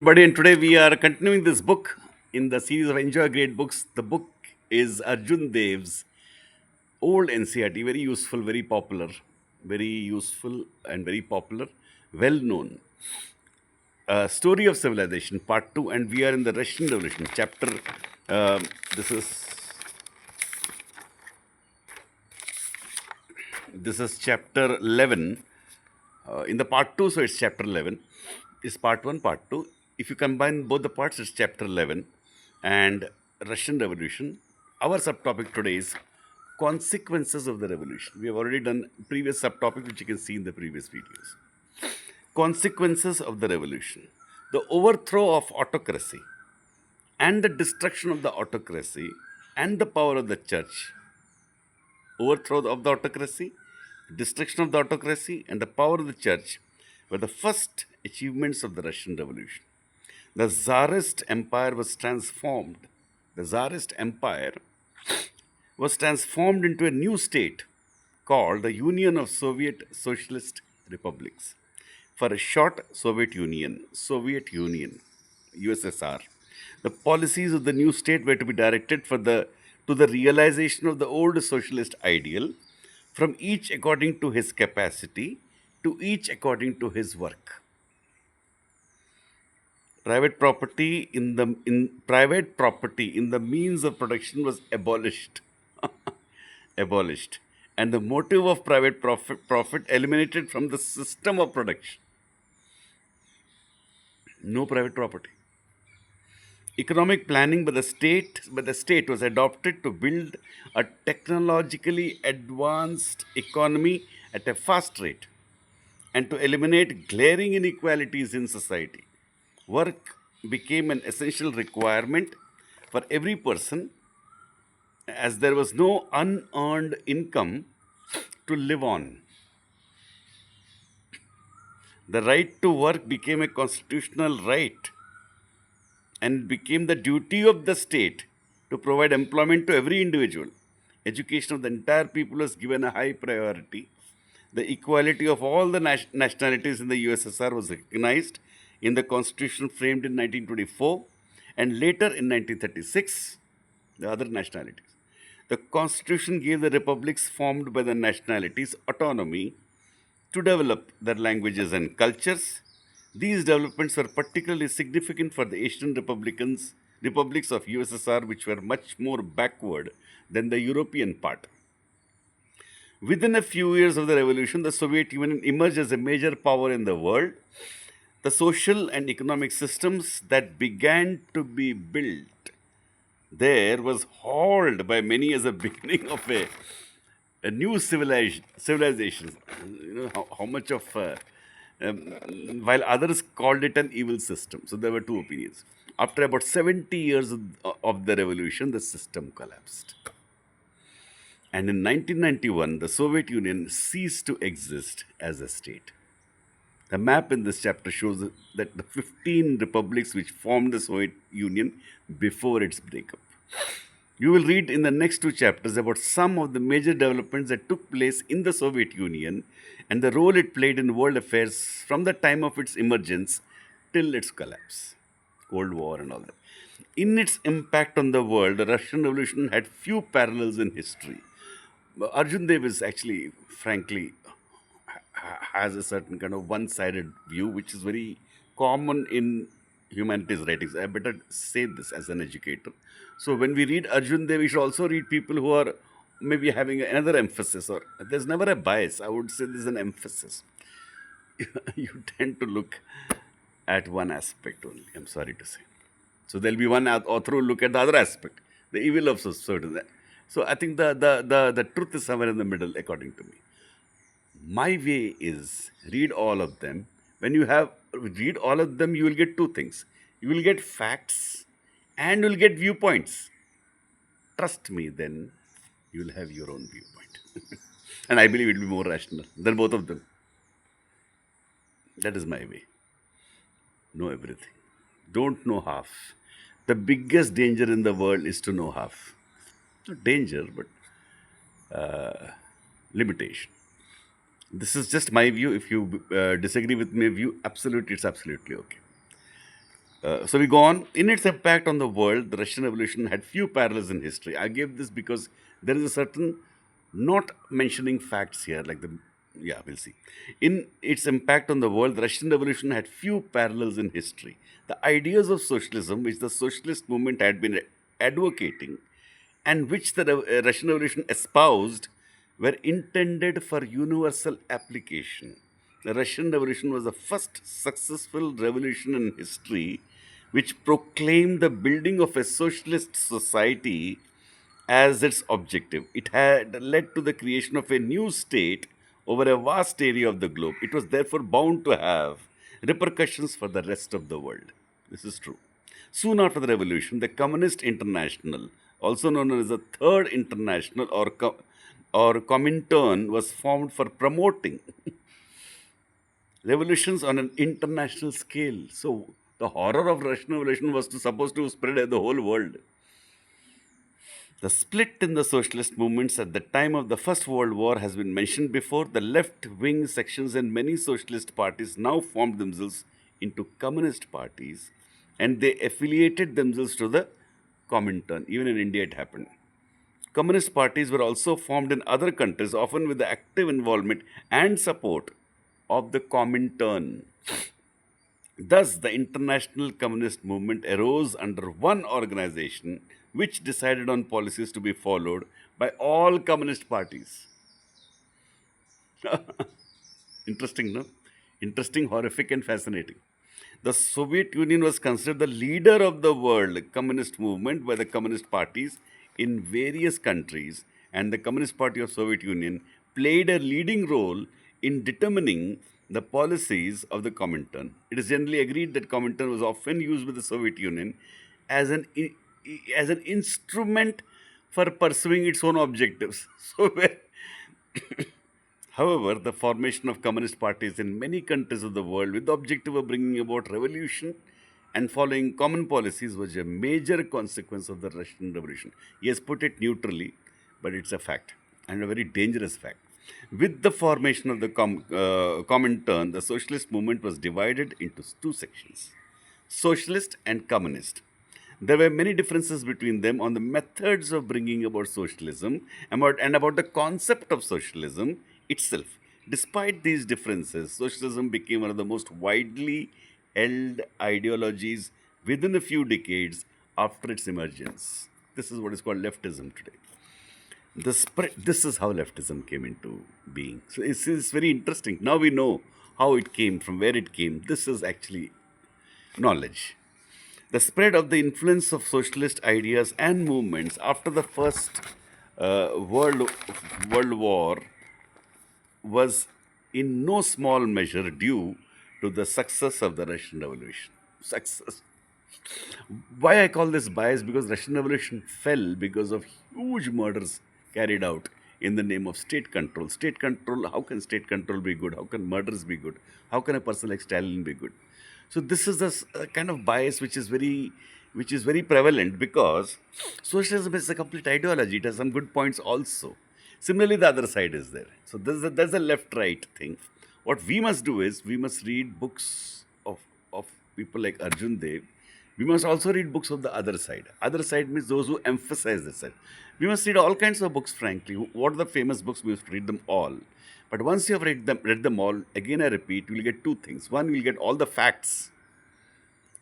Buddy, and today we are continuing this book in the series of Enjoy Great Books. The book is Arjun Dev's old NCRT, very useful, very useful and very popular, well known. Story of Civilization, Part 2, and we are in the Russian Revolution, chapter. um this is this is chapter 11. In the part 2, so it's chapter 11. Is part 1, part 2. If you combine both the parts, it's chapter 11 and Russian Revolution. Our subtopic today is consequences of the revolution. We have already done previous subtopic, which you can see in the previous videos. Consequences of the revolution. The overthrow of autocracy and the destruction of the autocracy and the power of the church. Overthrow of the autocracy, destruction of the autocracy, and the power of the church were the first achievements of the Russian Revolution. The Tsarist Empire was transformed. The Tsarist Empire was transformed into a new state called the Union of Soviet Socialist Republics. For a short, Soviet Union, USSR. The policies of the new state were to be directed to the realization of the old socialist ideal, from each according to his capacity, to each according to his work. Private property in the means of production was abolished, and the motive of private profit eliminated from the system of production. No private property. Economic planning by the state was adopted to build a technologically advanced economy at a fast rate and to eliminate glaring inequalities in society. Work became an essential requirement for every person, as there was no unearned income to live on. The right to work became a constitutional right, and it became the duty of the state to provide employment to every individual. Education of the entire people was given a high priority. The equality of all the nationalities in the USSR was recognized in the constitution framed in 1924 and later in 1936, the other nationalities. The constitution gave the republics formed by the nationalities autonomy to develop their languages and cultures. These developments were particularly significant for the Asian republics of USSR, which were much more backward than the European part. Within a few years of the revolution, the Soviet Union emerged as a major power in the world. The social and economic systems that began to be built there was hailed by many as a beginning of a new civilization. You know how much of, while others called it an evil system. So there were two opinions. After about 70 years of the revolution, the system collapsed. And in 1991, the Soviet Union ceased to exist as a state. The map in this chapter shows that the 15 republics which formed the Soviet Union before its breakup. You will read in the next two chapters about some of the major developments that took place in the Soviet Union and the role it played in world affairs from the time of its emergence till its collapse. Cold War and all that. In its impact on the world, the Russian Revolution had few parallels in history. Arjun Dev is actually, frankly, has a certain kind of one-sided view, which is very common in humanities writings. I better say this as an educator. So when we read Arjun Dev, we should also read people who are maybe having another emphasis, or there's never a bias. I would say there's an emphasis. You tend to look at one aspect only. I'm sorry to say. So there'll be one author who will look at the other aspect, the evil of certain. So I think the truth is somewhere in the middle, according to me. My way is read all of them. When you have read all of them, you will get two things. You will get facts and you will get viewpoints. Trust me, then you will have your own viewpoint. And I believe it will be more rational than both of them. That is my way. Know everything. Don't know half. The biggest danger in the world is to know half. Not danger, but limitation. This is just my view. If you disagree with my view, absolutely, it's absolutely okay. So we go on. In its impact on the world, the Russian Revolution had few parallels in history. I gave this because there is a certain not mentioning facts here, like the yeah, we'll see. In its impact on the world, the Russian Revolution had few parallels in history. The ideas of socialism, which the socialist movement had been advocating, and which the Russian Revolution espoused, were intended for universal application. The Russian Revolution was the first successful revolution in history which proclaimed the building of a socialist society as its objective. It had led to the creation of a new state over a vast area of the globe. It was therefore bound to have repercussions for the rest of the world. This is true. Soon after the revolution, the Communist International, also known as the Third International or Comintern, was formed for promoting revolutions on an international scale. So the horror of Russian Revolution was supposed to spread the whole world. The split in the socialist movements at the time of the First World War has been mentioned before. The left wing sections in many socialist parties now formed themselves into communist parties and they affiliated themselves to the Comintern. Even in India, it happened. Communist parties were also formed in other countries, often with the active involvement and support of the Comintern. Thus, the international communist movement arose under one organization which decided on policies to be followed by all communist parties. Interesting, no? Interesting, horrific, and fascinating. The Soviet Union was considered the leader of the world communist movement by the communist parties in various countries, and the Communist Party of Soviet Union played a leading role in determining the policies of the Comintern. It is generally agreed that Comintern was often used by the Soviet Union as as an instrument for pursuing its own objectives. So, however, the formation of communist parties in many countries of the world with the objective of bringing about revolution and following common policies was a major consequence of the Russian Revolution. He has put it neutrally, but it's a fact and a very dangerous fact. With the formation of the Comintern, the socialist movement was divided into two sections, socialist and communist. There were many differences between them on the methods of bringing about socialism and about the concept of socialism itself. Despite these differences, socialism became one of the most widely held ideologies within a few decades after its emergence. This is what is called leftism today. This is how leftism came into being. So it's very interesting. Now we know how it came, from where it came. This is actually knowledge. The spread of the influence of socialist ideas and movements after the First World War was in no small measure due to the success of the Russian Revolution. Success. Why I call this bias? Because Russian Revolution fell because of huge murders carried out in the name of state control. State control, how can state control be good? How can murders be good? How can a person like Stalin be good? So this is a kind of bias which is very prevalent because socialism is a complete ideology. It has some good points also. Similarly, the other side is there. So there's a left-right thing. What we must do is we must read books of people like Arjun Dev. We must also read books of the other side. Other side means those who emphasize this side. We must read all kinds of books, frankly. What are the famous books? We must read them all. But once you have read them all, again I repeat, you will get two things. One, you will get all the facts,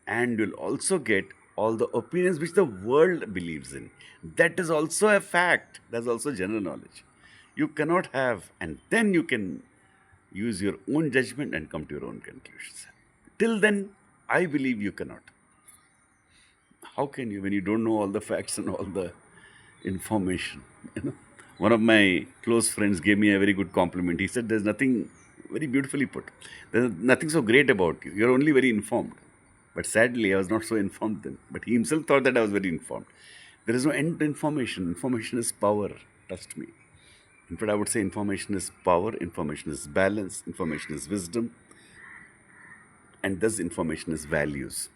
and you'll also get all the opinions which the world believes in. That is also a fact. That's also general knowledge. You cannot have, and then you can use your own judgment and come to your own conclusions. Till then, I believe you cannot. How can you when you don't know all the facts and all the information? You know, one of my close friends gave me a very good compliment. He said, "There's nothing very beautifully put. There's nothing so great about you. You're only very informed." But sadly, I was not so informed then. But he himself thought that I was very informed. There is no end to information. Information is power. Trust me. In fact, I would say information is power, information is balance, information is wisdom, and thus information is values.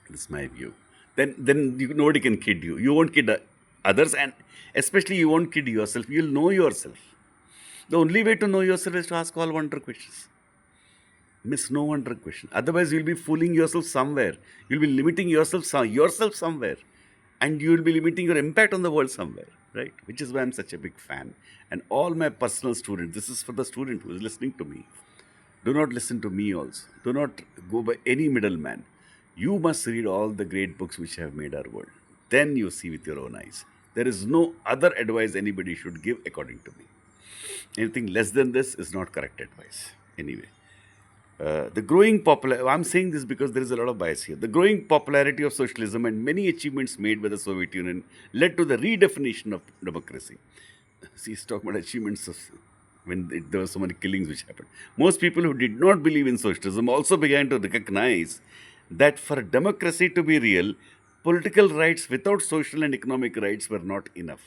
This is my view. Then nobody can kid you. You won't kid others, and especially you won't kid yourself. You'll know yourself. The only way to know yourself is to ask all wonder questions. Miss no wonder question. Otherwise, you'll be fooling yourself somewhere. You'll be limiting yourself somewhere, and you will be limiting your impact on the world somewhere, right? Which is why I'm such a big fan. And all my personal students, this is for the student who is listening to me. Do not listen to me also. Do not go by any middleman. You must read all the great books which have made our world. Then you see with your own eyes. There is no other advice anybody should give according to me. Anything less than this is not correct advice. Anyway, the growing popular. I'm saying this because there is a lot of bias here. The growing popularity of socialism and many achievements made by the Soviet Union led to the redefinition of democracy. See, he's talking about achievements of when there were so many killings which happened. Most people who did not believe in socialism also began to recognize that for democracy to be real, political rights without social and economic rights were not enough.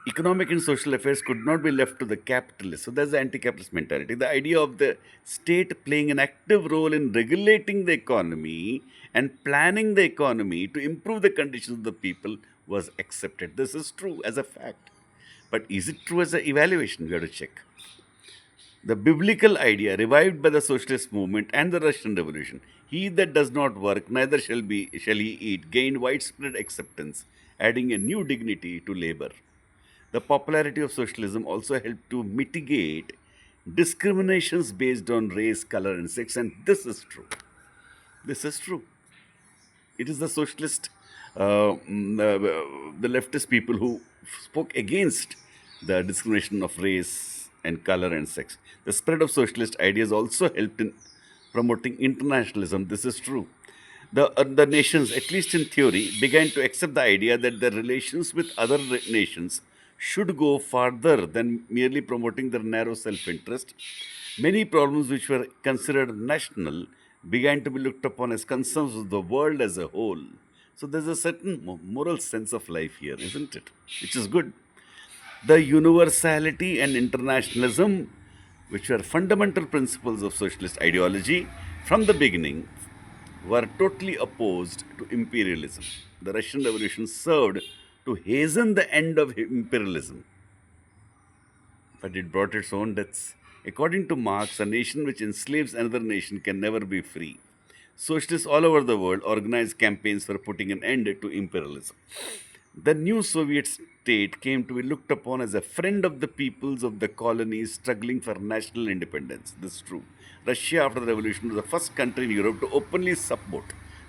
Economic and social affairs could not be left to the capitalists. So there's the anti-capitalist mentality. The idea of the state playing an active role in regulating the economy and planning the economy to improve the conditions of the people was accepted. This is true as a fact. But is it true as an evaluation? We have to check. The biblical idea revived by the socialist movement and the Russian Revolution, he that does not work, neither shall he eat, gained widespread acceptance, adding a new dignity to labor. The popularity of socialism also helped to mitigate discriminations based on race, color, and sex, and this is true. This is true. It is the socialist, the leftist people who spoke against the discrimination of race and color and sex. The spread of socialist ideas also helped in promoting internationalism. This is true. The nations, at least in theory, began to accept the idea that their relations with other nations should go farther than merely promoting their narrow self interest. Many problems which were considered national began to be looked upon as concerns of the world as a whole. So there's a certain moral sense of life here, isn't it? Which is good. The universality and internationalism, which were fundamental principles of socialist ideology from the beginning, were totally opposed to imperialism. The Russian Revolution served to hasten the end of imperialism, but it brought its own deaths. According to Marx, a nation which enslaves another nation can never be free. Socialists all over the world organized campaigns for putting an end to imperialism. The new Soviet state came to be looked upon as a friend of the peoples of the colonies struggling for national independence. This is true. Russia, after the revolution, was the first country in Europe to openly support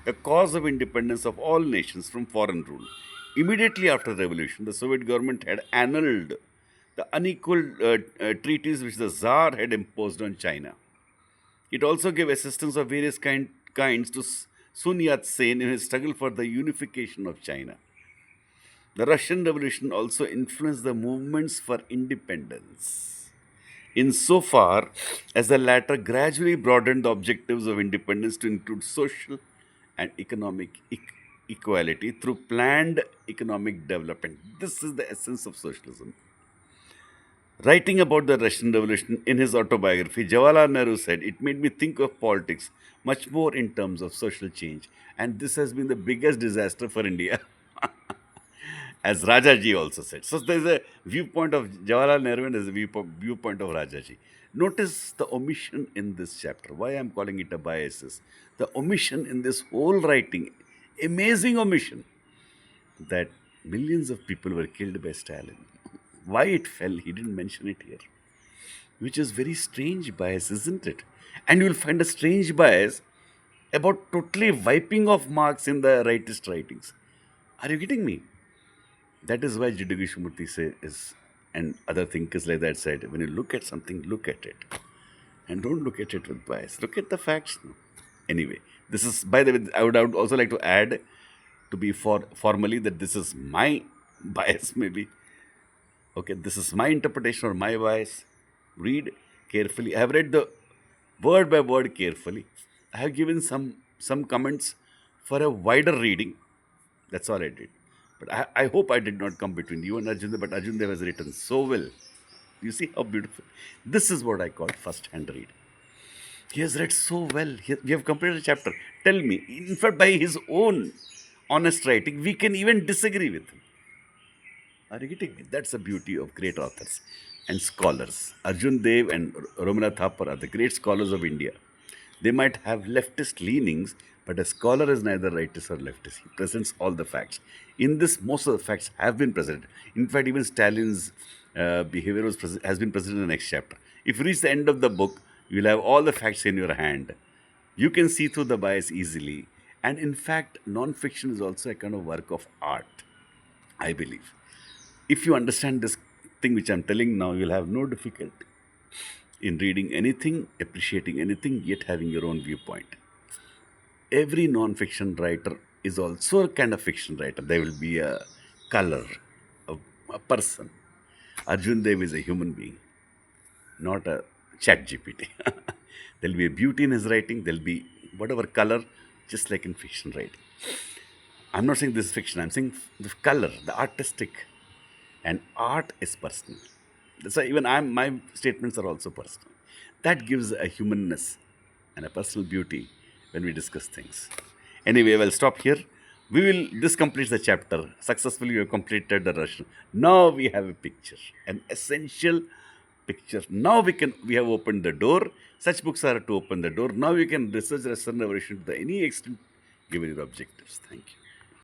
the cause of independence of all nations from foreign rule. Immediately after the revolution, the Soviet government had annulled the unequal treaties which the Tsar had imposed on China. It also gave assistance of various kinds to Sun Yat-sen in his struggle for the unification of China. The Russian Revolution also influenced the movements for independence, insofar as the latter gradually broadened the objectives of independence to include social and economic equality through planned economic development. This is the essence of socialism. Writing about the Russian Revolution in his autobiography, Jawaharlal Nehru said, "It made me think of politics much more in terms of social change." And this has been the biggest disaster for India, as Rajaji also said. So there's a viewpoint of Jawaharlal Nehru and there's a viewpoint of Rajaji. Notice the omission in this chapter. Why I'm calling it a bias is the omission in this whole writing, amazing omission, that millions of people were killed by Stalin. Why it fell, he didn't mention it here, which is very strange bias, isn't it? And you'll find a strange bias about totally wiping off Marx in the rightist writings. Are you getting me? That is why Jiddu Krishnamurti says, and other thinkers like that said, when you look at something, look at it. And don't look at it with bias. Look at the facts. Anyway, this is, by the way, I would also like to add, to be formally, that this is my bias, maybe. Okay, this is my interpretation or my bias. Read carefully. I have read the word by word carefully. I have given some comments for a wider reading. That's all I did. But I hope I did not come between you and Arjundev, but Arjundev has written so well. You see how beautiful. This is what I call first-hand read. He has read so well. We have completed a chapter. Tell me, in fact, by his own honest writing, we can even disagree with him. Are you getting me? That's the beauty of great authors. and scholars. Arjun Dev and Romila Thapar are the great scholars of India. They might have leftist leanings, but a scholar is neither rightist or leftist. He presents all the facts. In this, most of the facts have been presented. In fact, even Stalin's behavior has been presented in the next chapter. If you reach the end of the book, you'll have all the facts in your hand. You can see through the bias easily. And in fact, non-fiction is also a kind of work of art, I believe. If you understand this thing which I'm telling now, you'll have no difficulty in reading anything, appreciating anything, yet having your own viewpoint. Every non-fiction writer is also a kind of fiction writer. There will be a color, a, a person. Arjun Dev is a human being, not a chat GPT. There'll be a beauty in his writing, there'll be whatever color, just like in fiction writing. I'm not saying this is fiction, I'm saying the color, the artistic. And art is personal. That's why even my statements are also personal. That gives a humanness and a personal beauty when we discuss things. Anyway, we'll stop here. This completes the chapter. Successfully, we have completed the Russian. Now we have a picture, an essential picture. Now we have opened the door. Such books are to open the door. Now you can research Western revolution to any extent given your objectives. Thank you.